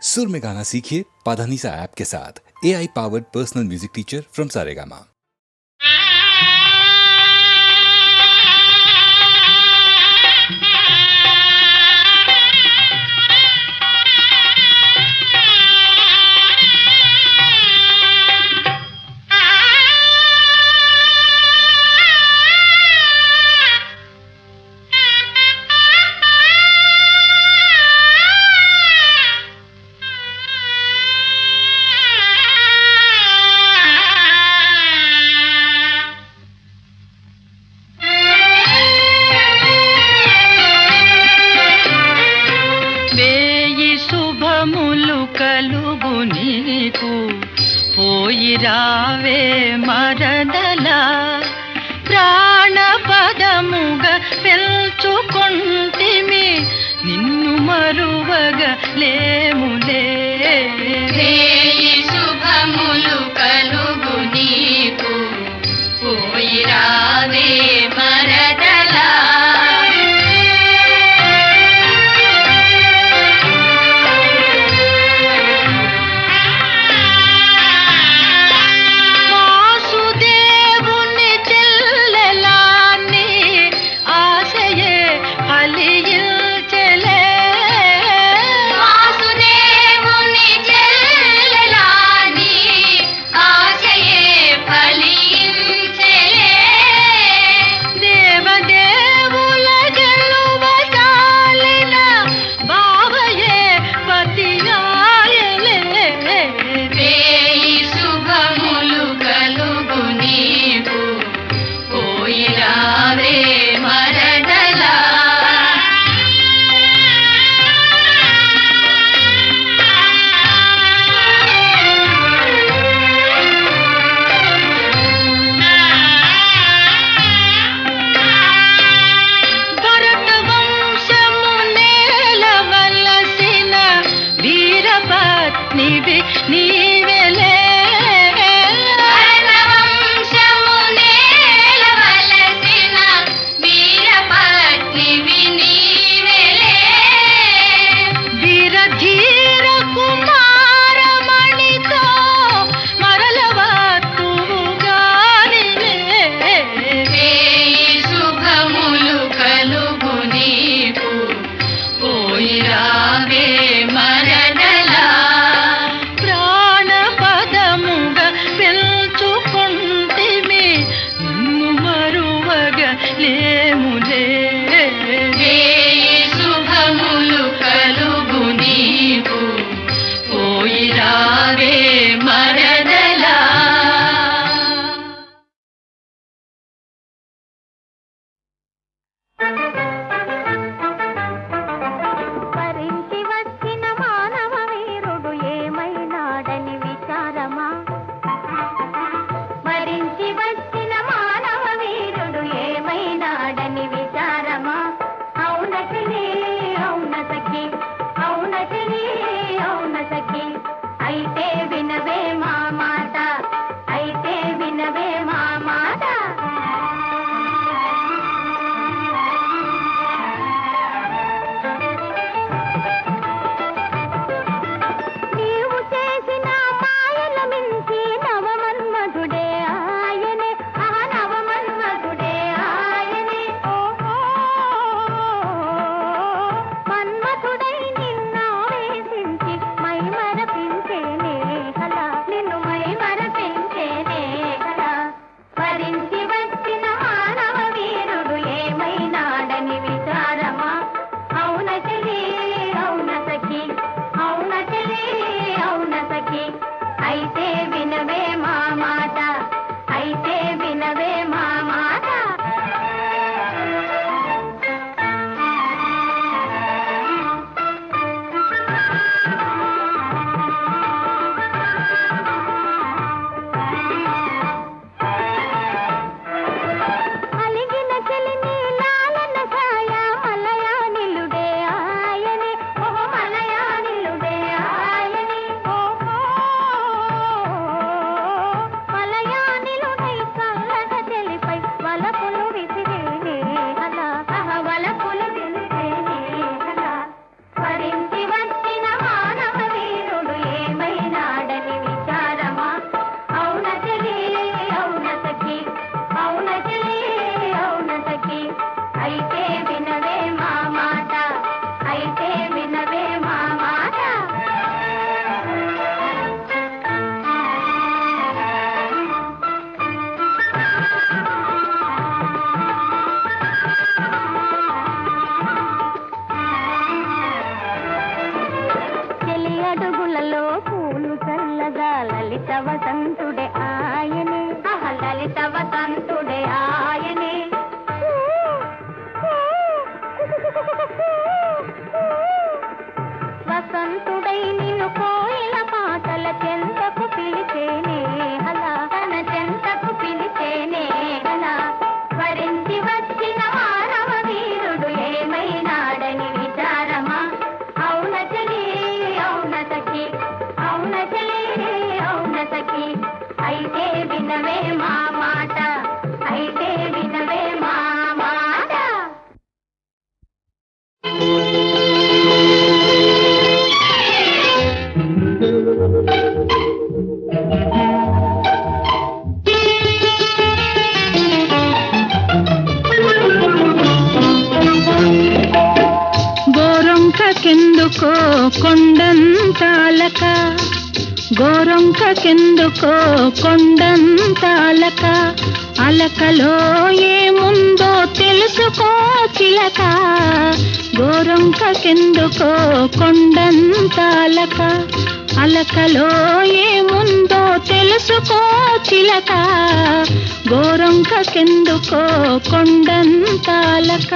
सुर में गाना सीखिए पाधानीसा ऐप के साथ। AI powered personal music teacher from Saregama. కలుగు నీకు పోయి రావే మరదలా ప్రాణపదముగా పెల్చుకొంటిమి నిన్ను మరువగా లేములే శుభములు కలుగు నీకు పోయి రావే మరదలా వాసుదేవుని పూలలో పూలు చల్లగా లలిత వసంతుడే ఆయనే, లలిత వసంతుడే ఆయనే. వసంతుడై నిన్ను కోయిల పాటల చెంతకు పిలిచేనే అలా, తన చెంతకు పిలిచేనే అలా. వరించి వచ్చిన మానవ వీరుడు ఏమైనాడని విచారమా? అవున చలి అవున సఖి, అవున చలి అవున సఖి. అయితే వినవే మా మాట, అయితే వినవే మా మాట. గోరొంకకెందుకో కొండంతాలక, గోరొంకకెందుకో కొండంతాలక, అలకలో ఏముందో తెలుసుకో చిలక. గోరొంకకెందుకో కొండంతాలక, అలకలో ఏముందో తెలుసుకో చిలక. గోరొంకకెందుకో కొండంతాలక.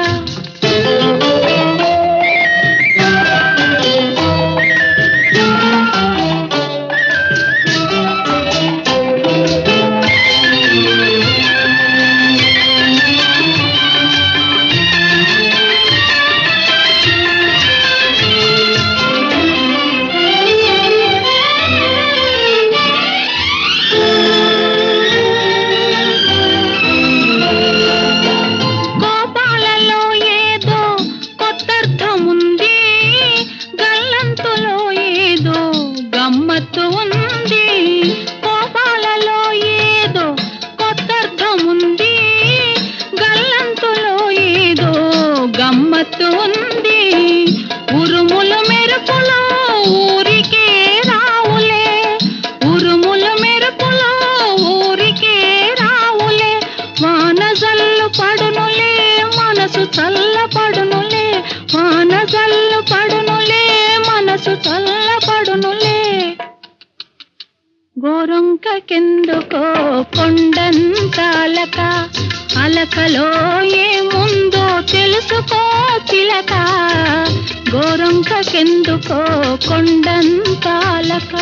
ఉరుములు మెరుపులు ఊరికే రావులే, ఉరుములు మెరుపులు ఊరికే రావులే. వాన జల్లు పడునులే మనసు చల్ల పడునులే, వాన జల్లు పడునులే మనసు చల్ల పడునులే. గోరొంకకెందుకో కొండంతాలక, అలకలో ఏముందో తెలుసుకో చిలక. గోరొంకకెందుకో కొండంతాలక.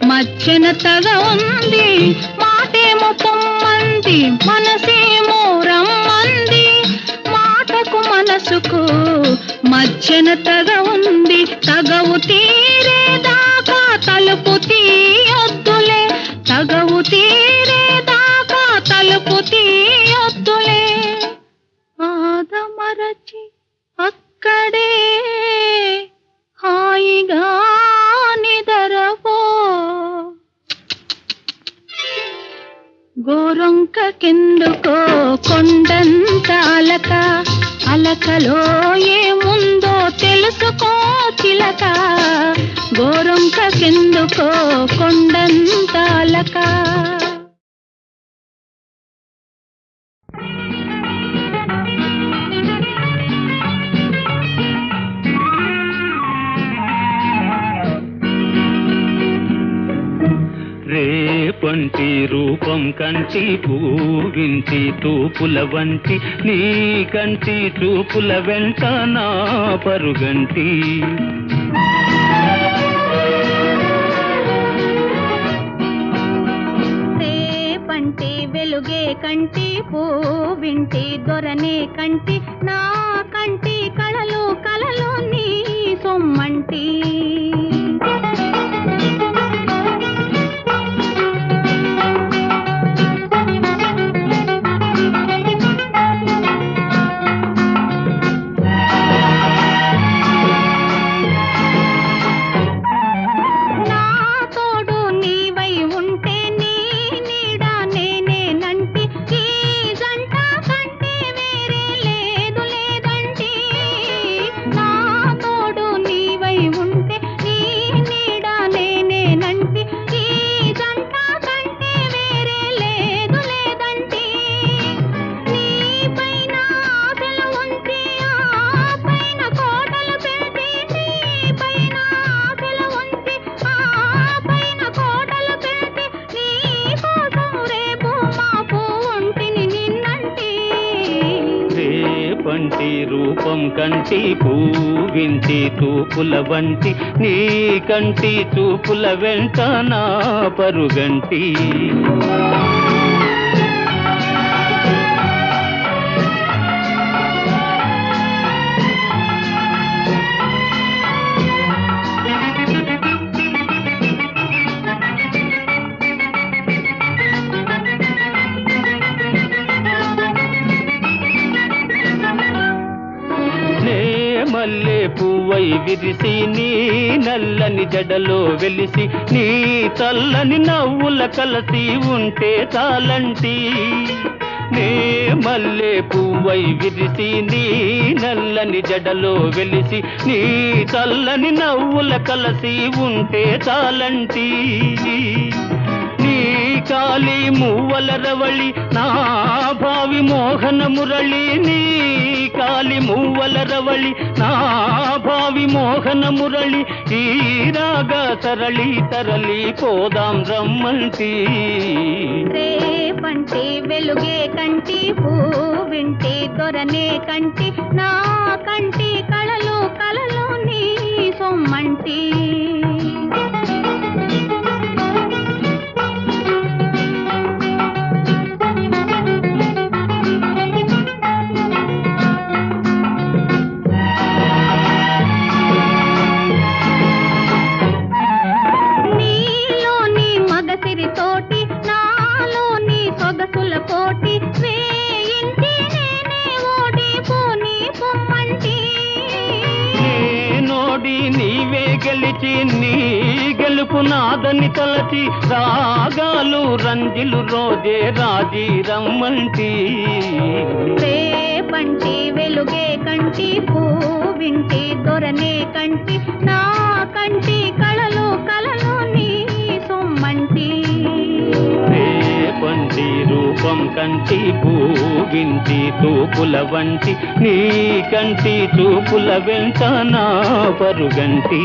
మధ్యన తగ ఉంది మాటేమో పొమ్మంది, మనసేమో రమ్మంది. మాటకు మనసుకు మధ్యన తగ ఉంది, తగవు తీరేదాకా తలుపు తీయొద్దులే, తగవు తీరేదాకా తలుపు తీయొద్దులే. ఆదమరచి అక్కడే హాయిగా నిదరపో. గోరొంకకెందుకో కొండంతాలక, అలకలో ఏముందో తెలుసుకో చిలక. గోరొంకకెందుకో కొండంతాలక. రేపంటి రూపం కంటి పూవింటి తూపుల వంటి, నీ కంటి చూపుల వెంట నా పరుగంటి. రేపంటి వెలుగే కంటి పూవింటి దొరనే కంటి, నా కంటి కళలు కళలు నీ సొమ్మంటి. పంటి రూపం కంటి పూవింటి తూపుల వంటి నీ కంటి చూపుల వెంట నా పరుగంటి మల్లె పువ్వై విరిసి నీ నల్లని జడలో వెలిసి నీ చల్లని నవ్వుల కలసి ఉంటే చాలంటి నే మల్లె పువ్వై విరిసి నీ నల్లని జడలో వెలిసి నీ చల్లని నవ్వుల కలసి ఉంటే చాలంటి నీ కాలి మువ్వల రవళి నా భావి మోహన మురళి నీ కాలి మువ్వల రవళి నా భావి మోహన మురళి ఈ రాగ సరళి తరలి పోదాం రమ్మంటి రేపంటి వెలుగే కంటి పూవింటి దొరనే కంటి నా కంటి కళలు కళలు నీ సొమ్మంటి తోటి నాలోని సొగసుల కోటి వేయింటి నేనే ఓడిపోని పొమ్మంటి నోడి నీవే గెలిచి నీ గెలుపు నాదని తలచి రాగాలు రంజిలు రోజే రాజీ రమ్మంటి రేపంటి వెలుగే కంటి పూవింటి దొరనే కంటి నా కంటి కళలు కళలు నీ సొమ్మంటి పంటి రూపం కంటి పూవింటి తూపుల వంటి నీ కంటి చూపుల వెంట నా పరుగంటి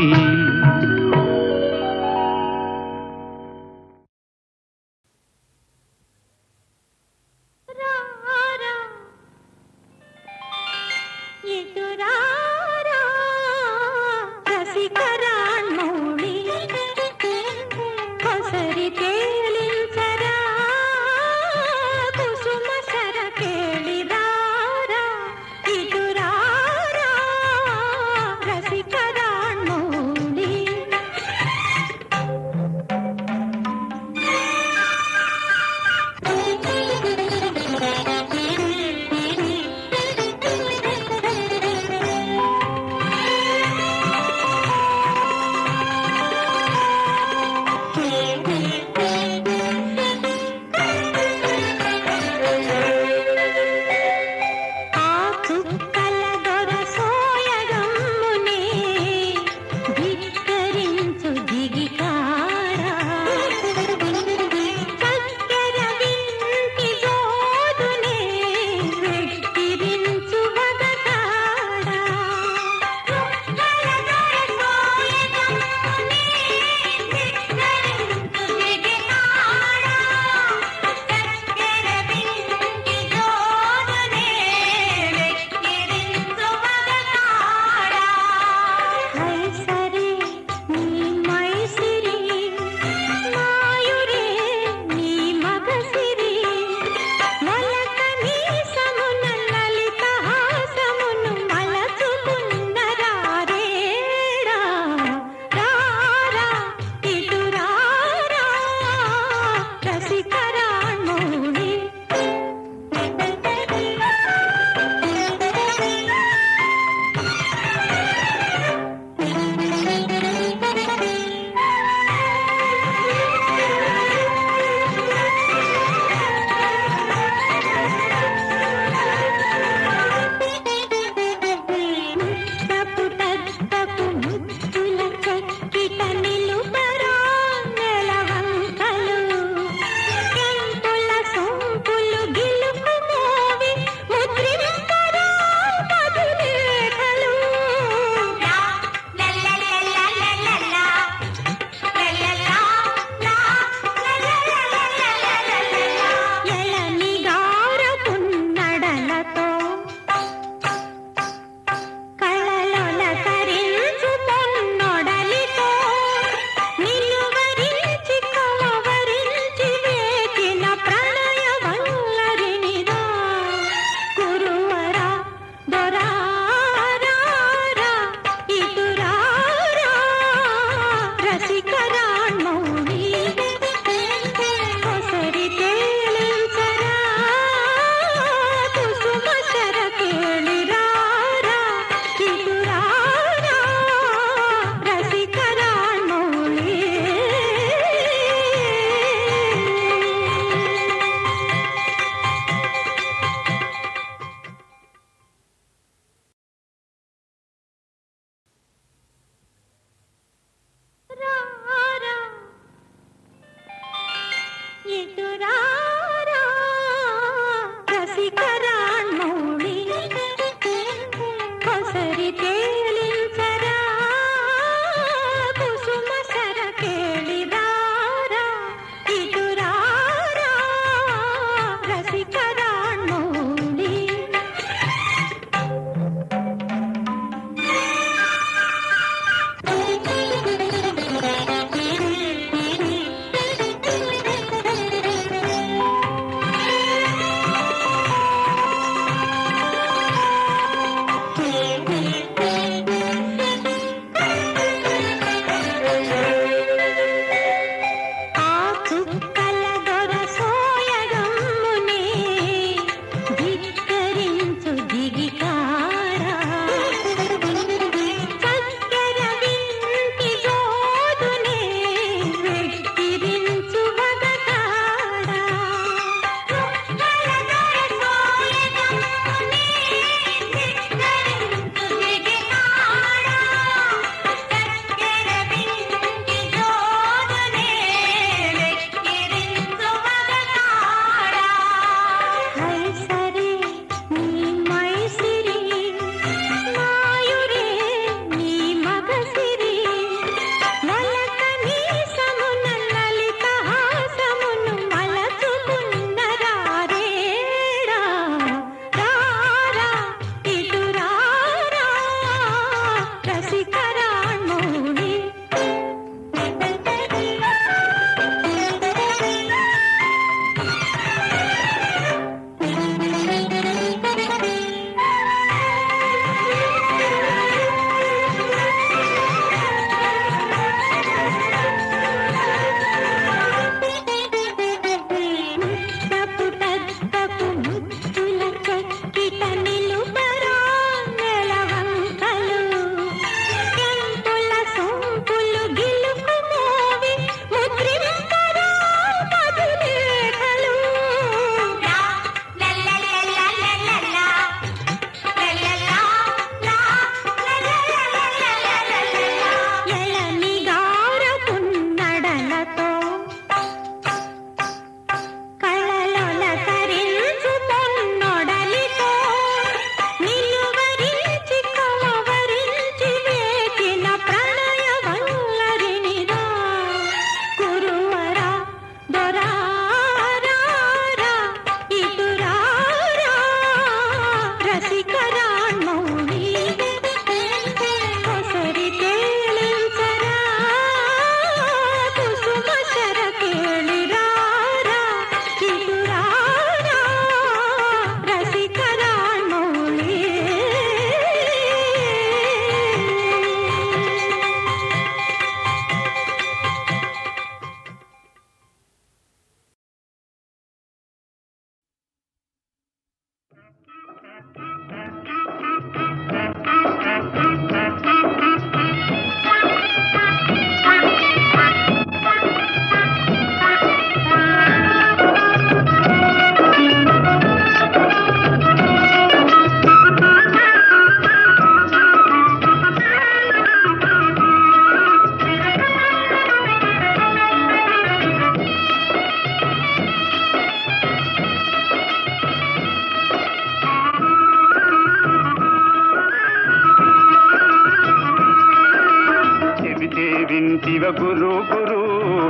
వింటివ గురు గురు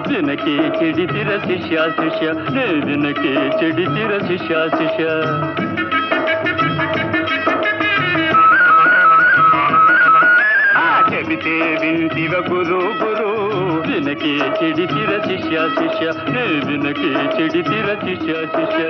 వినకే చెడితిర శిష్య శిష్య నే వినకే చెడితిర శిష్య శిష్య చెబితే వింటివ గురు గురు వినకే చెడితిర శిష్య శిష్య నే వినకే చెడితిర శిష్య శిష్య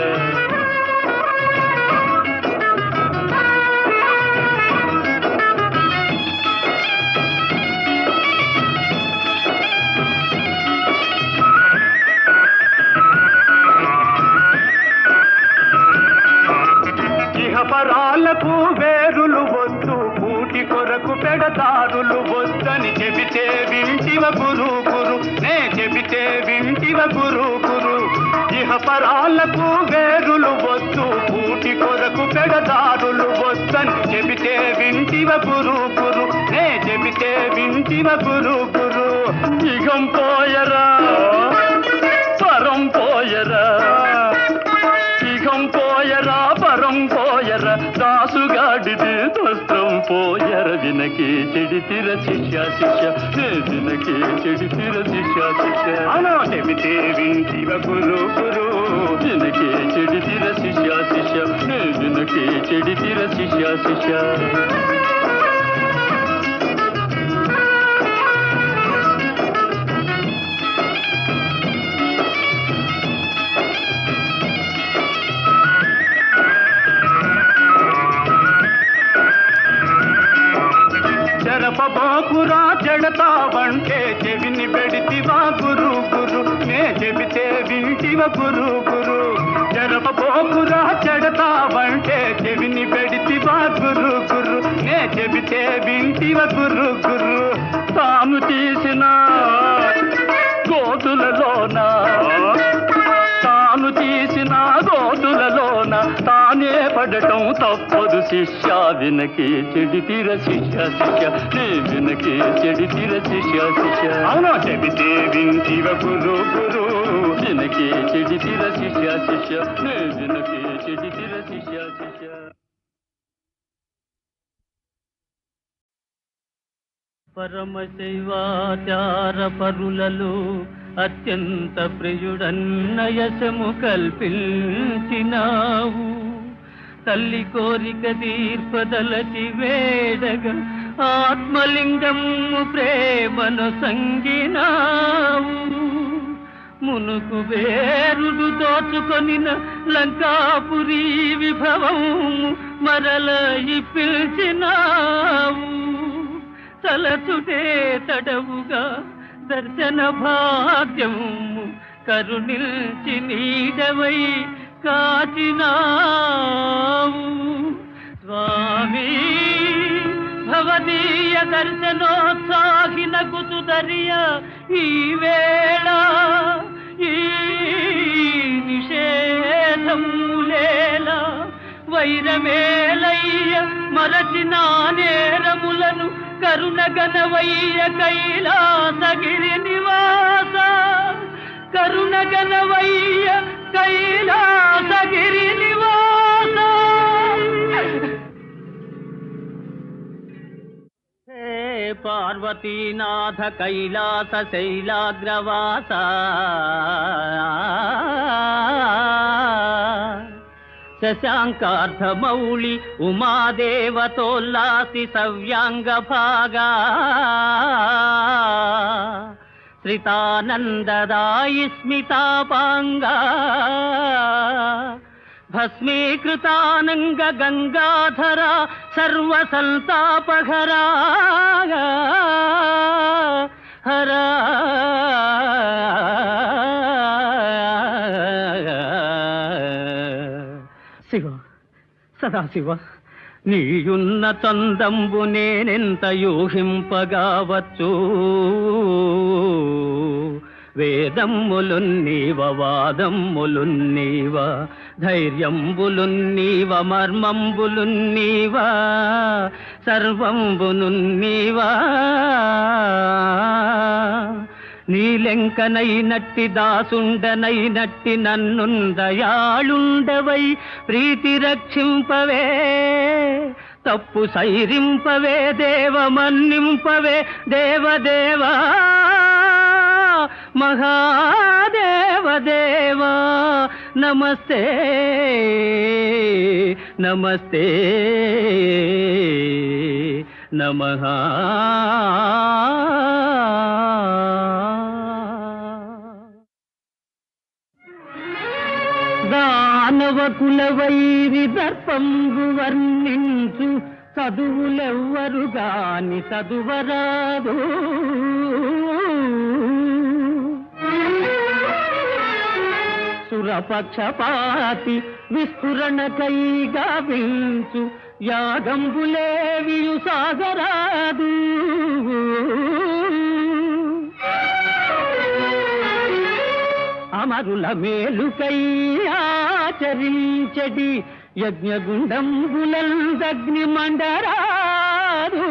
పరాలకు వేరులు వద్దు కూటి కొరకు పెడతారులు వద్దని చెబితే వింటివ గురు గురు నే చెబితే వింటివ గురు గురు ఇహ పరాలకు వేరులు వద్దు కూటి కొరకు పెడతారులు వద్దని చెబితే వింటివ గురు గురు నే చెబితే వింటివ గురు గురు ఇహం పోయరా పరం పోయరా ఇహం పోయరా పరం పోయర దాసుగాడిది వస్త్రం పోయర వినకే చెడితిర శిష్య శిష్య వినకే చెడితిర శిష్య శిష్య అనా చెబితే వింటివ గురు గురు వినకే చెడితిర శిష్య శిష్య వినకే చెడితిర శిష్య శిష్య చెరపబాకురా చెడతావంటే చెవిని పెడితివా గురు గురు నే చెబితే వింటివ గురు గురు చెరపబాకురా చెడతావంటే చెవిని పెడితివా గురు గురు నే చెబితే వింటివ గురు గురు తాను తీసిన గోతులలోన తాను తీసిన గోతులలోన తానే పడటం తప్పదు శిష్య వినకే చెడితిర శిష్య శిష్య నే వినకే చెడితిర శిష్య శిష్య అవునా చెబితే వింటివ గురు గురు వినకే చెడితిర శిష్య శిష్య నే వినకే చెడితిర శిష్య శిష్య పరమశైవాచార పరులలో అత్యంత ప్రియుడన్నయసము కల్పించినావు తల్లి కోరిక తీర్పదలచి వేడగా ఆత్మలింగము ప్రేమను సంగినావు మునుకు వేరుడు దోచుకొనిన లంకాపురి విభవము మరల పిలిచినావు తలచుటే తడవుగా దర్శన భాగ్యము కరుణిల్చి నీడవై కాచినావు స్వామి భవదీయ దర్శనోత్సాహిన కుతుదరియ ఈ వేళ ఈ నిషేధములేల వైరమేలయ్య మరచిన నేరములను కరుణగణవయ్య కైలాసగిరి నివాస కరుణగణవయ్య కైలాసగిరి నివాస హే పార్వతీనాథ కైలాస శైలాగ్రవాస శశాంకార్ధమౌళి ఉమాదేవతోల్లాసి సవ్యాంగ భాగా శ్రితానందదాయి స్మితాపాంగా భస్మీకృతానంగ గంగాధరా సర్వసంతాపహరా హరా శివ సదాశివ నీయున్న తందంబు నేనెంత యూహింపగావచ్చు వేదమ్ములున్నీవ వాదమ్ములున్నీవ ధైర్యంబులున్నీవ మర్మంబులున్నీవ సర్వంబునున్నీవా నీలెంకనైనట్టి దాసుండనైనట్టి నన్నుందయాళుండవై ప్రీతి రక్షింపవే తప్పు సైరింపవే దేవ మన్నింపవే దేవదేవా మహాదేవదేవా నమస్తే నమస్తే నమః దానవ కులవైరి దర్పంబు వర్ణించు చదువులెవ్వరు గాని చదువరాదు సురపక్షపాతి విస్ఫురణకై గావించు యాగంబులేవియు సాగరాదు అమరుల మేలుకై ఆచరించడి యజ్ఞగుండంబులందగ్ని మండరాదు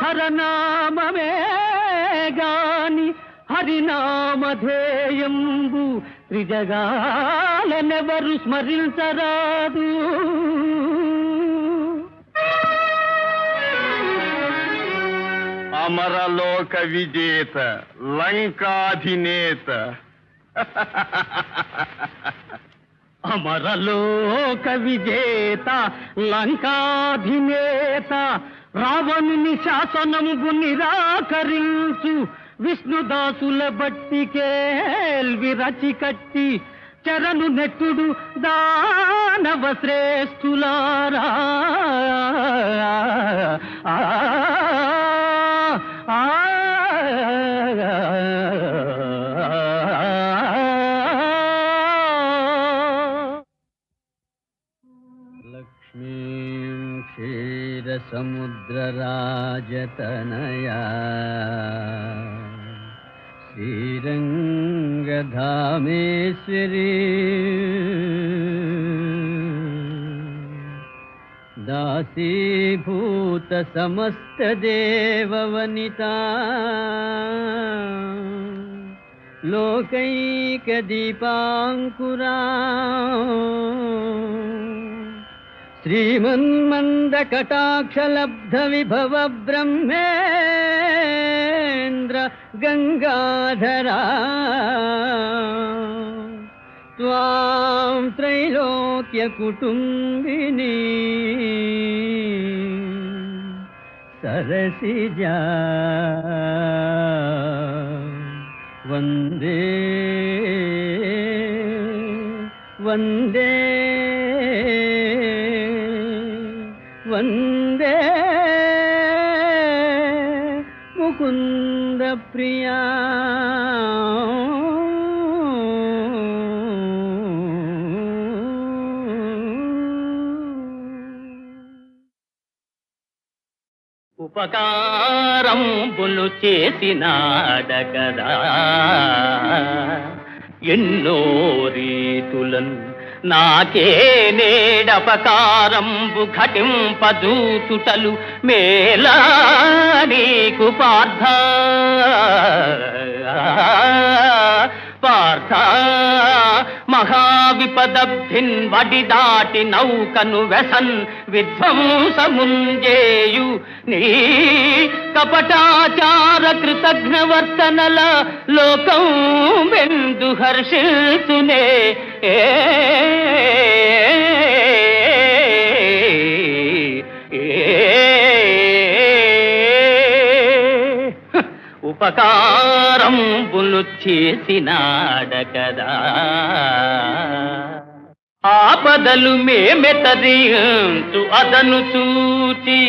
హరనామమే గాని హరినామధేయంబు త్రిజగాలనెవరు స్మరించరాదు అమరలోక విజేత లంకాధినేత అమరలోక విజేత లంకాధినేత రావణుని శాసనము నిరాకరించు విష్ణుదాసుల బట్టికేల్వి రచి కట్టి చరణు నెట్టుడు దానవ శ్రేష్ఠులారా లక్ష్మీం క్షీరసముద్రరాజతనయా శ్రీరంగధామేశ్వరీ దాసీభూత సమస్త దేవవనితా లోకైక దీపాంకురా శ్రీమన్మంద కటాక్షలబ్ధ విభవ బ్రహ్మేంద్ర గంగాధరా త్వాం త్రైలోక్య కుటుంబిని సరసిజా వందే వందే వందే ముకుంద ప్రియా ఉపకారంబులు చేసినాడగదా ఎన్నో రీతులన్ నాకే నేడపకారంబు ఘటింపదూచుటలు మేలా నీకు పార్థ పార్థ మహావిపదబ్ధిన్ వడి దాటి నౌకను వెసన్ విధ్వంసముంజేయు నీ కపటాచార కృతజ్ఞవర్తనల లోకం వెందు హర్షిల్సునే ఉపకారంబులు చేసినాడకదా ఆపదలు మేమెతరించు అదను చూచి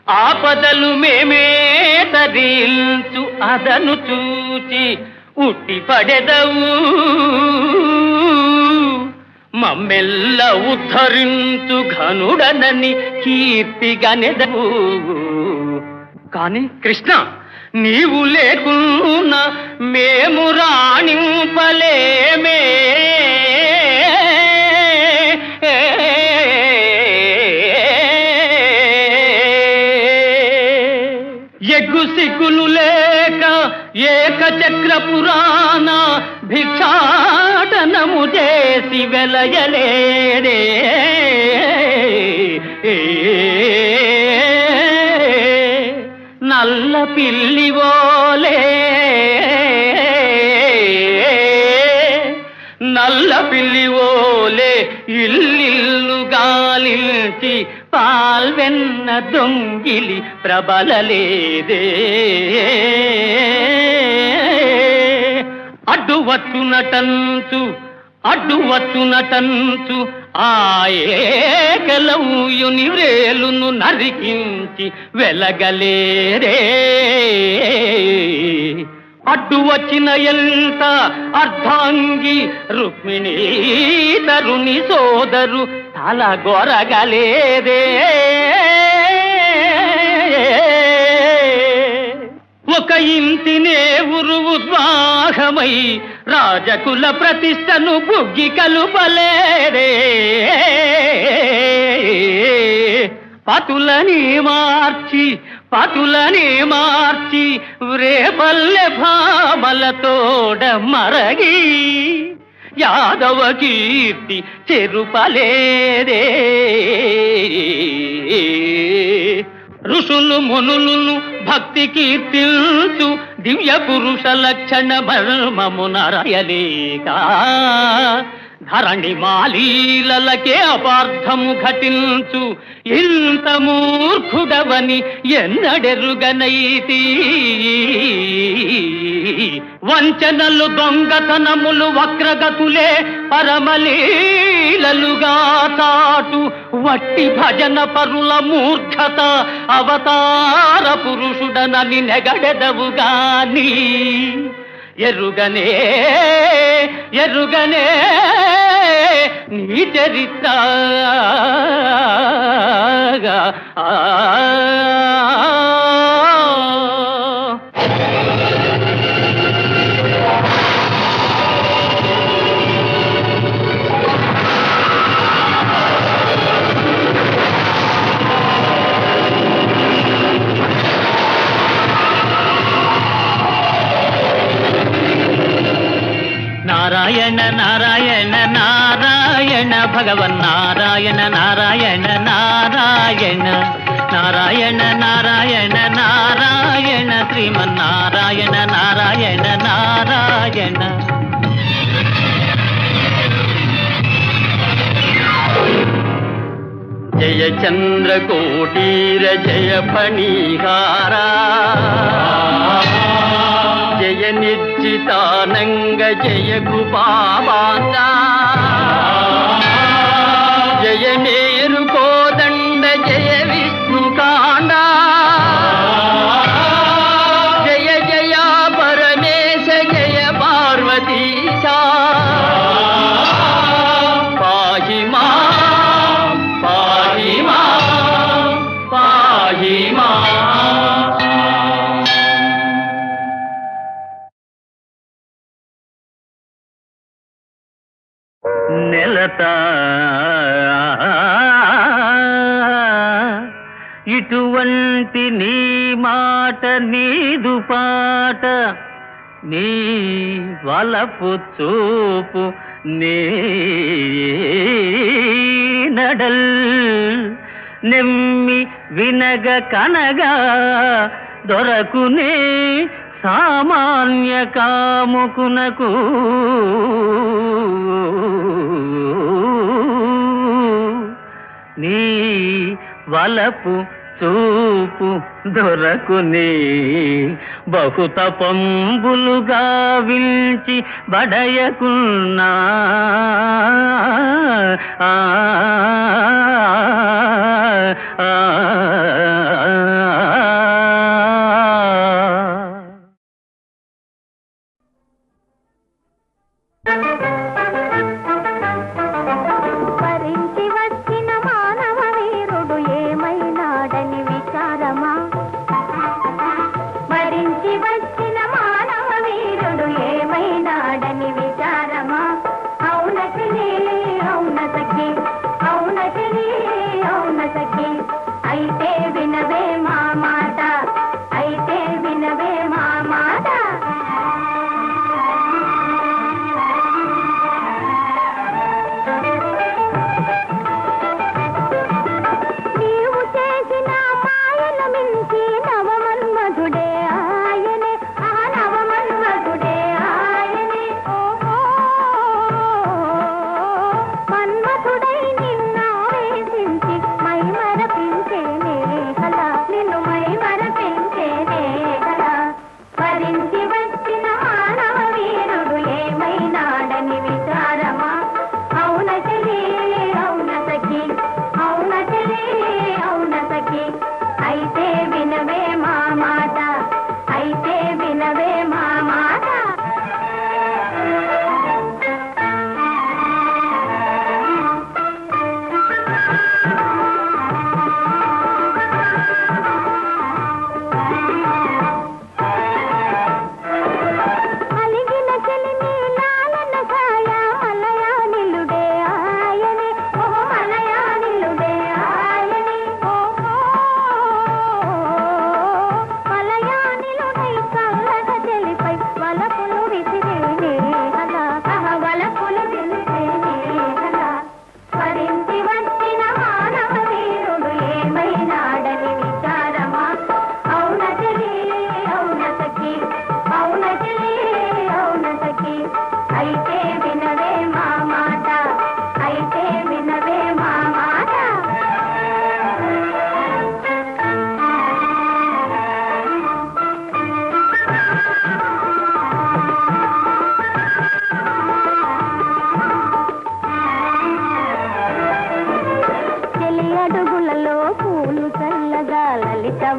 ఆపదలు మేమేతరించు అదను చూచి ఉట్టి పడెదవు మమ్మెల్ల ఉద్ధరించు ఘనుడనని కీర్తిగనెదవు కాని కృష్ణ నీవు లేకున్నా మేము రాణింపలేమే ఎగ్గు సిగ్గులు లేక ఏకచక్ర పురాణ భిక్షాటన దర్శనము చేసి వెలయలేదే నల్ల పిల్లివోలే నల్ల పిల్లివోలే ఇల్లిల్లు గాలించి పాల్వెన్న దొంగిలి ప్రబలలేదే అడ్డు వచ్చునటంచు ఏకలవుయుని వ్రేలును నరికించి వెలగలేరే అడ్డు వచ్చిన ఎంత అర్ధాంగి రుక్మిణీ తరుని సోదరు తల గొరగలేదే ఒక ఇంటినే ఉద్వాహమై రాజకుల ప్రతిష్టను బుగ్గి కలుపలేరే పతులని మార్చి రేపల్లె భామలతోడ మరగి యాదవ కీర్తి చెరుపలేదే ఋషులు మునులు భక్తి కీర్తిల్చు దివ్య పురుష లక్షణ మర్మమునరయలేక ధరణి మాలీలకే అపార్థము ఘటించు ఇంత మూర్ఖుడవని ఎన్నడెరుగనైతి వంచనలు దొంగతనములు వక్రగతులే పరమలీలలుగా చాటు వట్టి భజన పరుల మూర్ఖత అవతార పురుషుడనని నెగడెదవుగాని ఎరుగనే నీ చరిత్ర నారాయణ నారాయణ నారాయణ భగవన్ నారాయణ నారాయణ నారాయణ నారాయణ నారాయణ నారాయణ శ్రీమన్నారాయణ నారాయణ నారాయణ జయ చంద్రకోటీర జయ ఫణీహారా జయ నిర్జితానంగ జయ కృపావాంగా జయ మేరు కోదండ జయ విష్ణుకాండ జయ జయ పరమేశ జయ పార్వతీశా పాహి మా పాహి మా పాహి మా నెలత ఇటువంటి నీ మాట నీదు పాట నీ వలపు చూపు నీ నడల్ నెమ్మి వినగ కనగా దొరకునే సామాన్య కాముకునకు నీ వలపు చూపు దొరకునే బహుత పంబులుగా విల్చి బడయకున్నా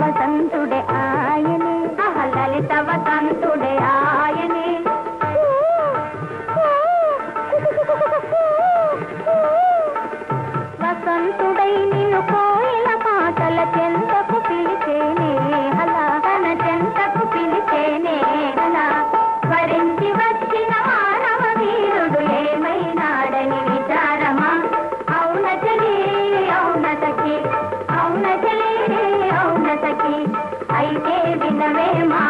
వసంతుడే ఆయనే లలిత వసంతుడే ఆయనే వసంతుడై నిన్ను కోయిల పాటల చెంతకు పిలిచేనే హలా తన చెంతకు పిలిచేనే హలా వరించి వచ్చిన మానవ వీరుడు ఏమైనాడని విచారమా అవున చలి అవున సఖి అవున చలి అవున సఖి అయితే వినవే మా